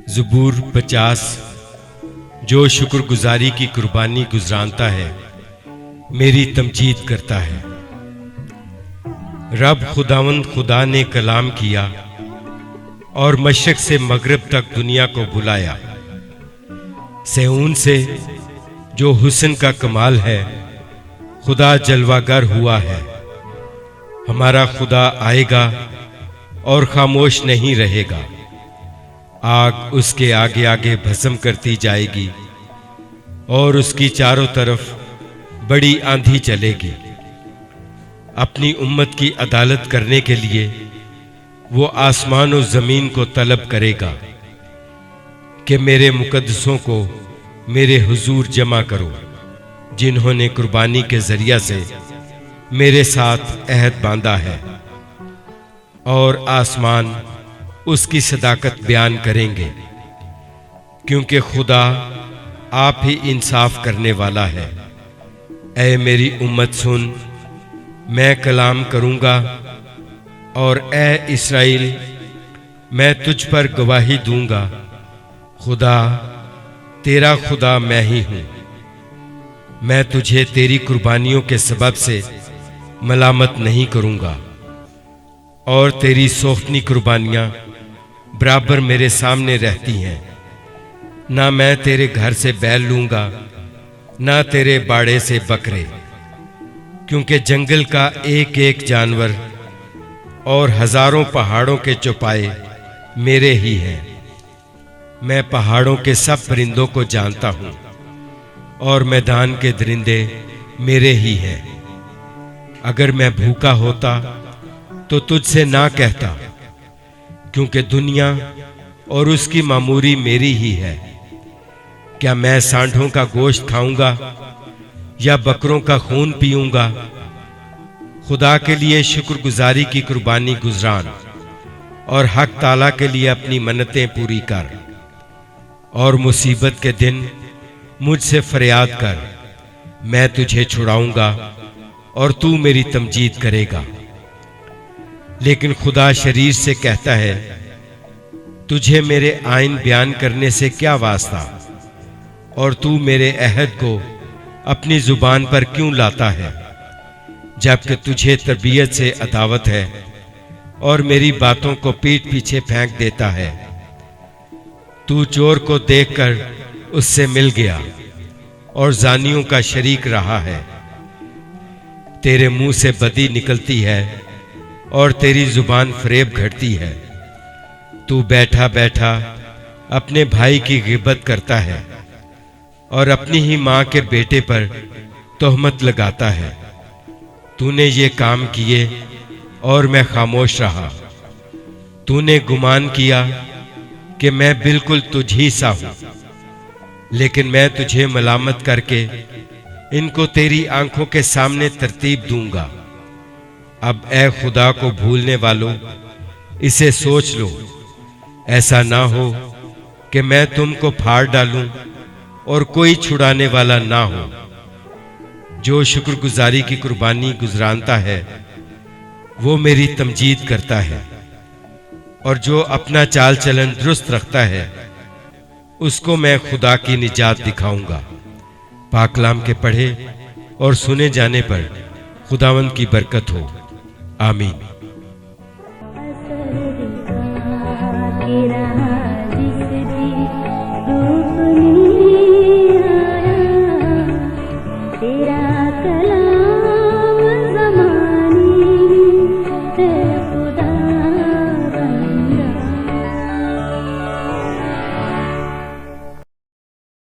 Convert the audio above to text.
ज़बूर 50। जो शुक्रगुजारी की कुर्बानी गुजरानता है, मेरी तमजीद करता है। रब खुदावंद खुदा ने कलाम किया और मशरक से मगरिब तक दुनिया को बुलाया। सेऊन से जो हुस्न का कमाल है, खुदा जलवागर हुआ है। हमारा खुदा आएगा और खामोश नहीं रहेगा। आग उसके आगे आगे भस्म करती जाएगी और उसकी चारों तरफ बड़ी आंधी चलेगी। अपनी उम्मत की अदालत करने के लिए वो आसमान और जमीन को तलब करेगा कि मेरे मुकद्दसों को मेरे हुजूर जमा करो, जिन्होंने कुर्बानी के जरिया से मेरे साथ अहद बांधा है। और आसमान उसकी सदाकत बयान करेंगे, क्योंकि खुदा आप ही इंसाफ करने वाला है। ऐ मेरी उम्मत सुन, मैं कलाम करूंगा, और ऐ इस्राएल, मैं तुझ पर गवाही दूंगा। खुदा तेरा खुदा मैं ही हूं। मैं तुझे तेरी कुर्बानियों के सबब से मलामत नहीं करूंगा, और तेरी सोख्तनी कुर्बानियां बराबर मेरे सामने रहती हैं। ना मैं तेरे घर से बैल लूंगा, ना तेरे बाड़े से बकरे, क्योंकि जंगल का एक एक जानवर और हजारों पहाड़ों के चौपाए मेरे ही हैं। मैं पहाड़ों के सब परिंदों को जानता हूं, और मैदान के दरिंदे मेरे ही हैं। अगर मैं भूखा होता तो तुझसे ना कहता, क्योंकि दुनिया और उसकी मामूरी मेरी ही है। क्या मैं सांडों का गोश्त खाऊंगा या बकरों का खून पीऊंगा? खुदा के लिए शुक्रगुजारी की कुर्बानी गुजरान, और हक ताला के लिए अपनी मन्नतें पूरी कर। और मुसीबत के दिन मुझसे फरियाद कर, मैं तुझे छुड़ाऊंगा और तू मेरी तमजीद करेगा। लेकिन खुदा शरीर से कहता है, तुझे मेरे आइन बयान करने से क्या वास्ता, और तू मेरे अहद को अपनी जुबान पर क्यों लाता है, जबकि तुझे तरबियत से अदावत है और मेरी बातों को पीठ पीछे फेंक देता है। तू चोर को देखकर उससे मिल गया और जानियों का शरीक रहा है। तेरे मुंह से बदी निकलती है और तेरी जुबान फरेब घड़ती है। तू बैठा बैठा अपने भाई की गिबत करता है और अपनी ही मां के बेटे पर तोहमत लगाता है। तूने ये काम किए और मैं खामोश रहा। तूने गुमान किया कि मैं बिल्कुल तुझ ही सा हूं, लेकिन मैं तुझे मलामत करके इनको तेरी आंखों के सामने तरतीब दूंगा। अब ए खुदा को भूलने वालों, इसे सोच लो, ऐसा ना हो कि मैं तुमको फाड़ डालूं और कोई छुड़ाने वाला ना हो। जो शुक्रगुजारी की कुर्बानी गुजरानता है, वो मेरी तमजीद करता है, और जो अपना चाल चलन दुरुस्त रखता है, उसको मैं खुदा की निजात दिखाऊंगा। पाकलाम के पढ़े और सुने जाने पर खुदावंद की बरकत हो। आमीन। तेरा कलाम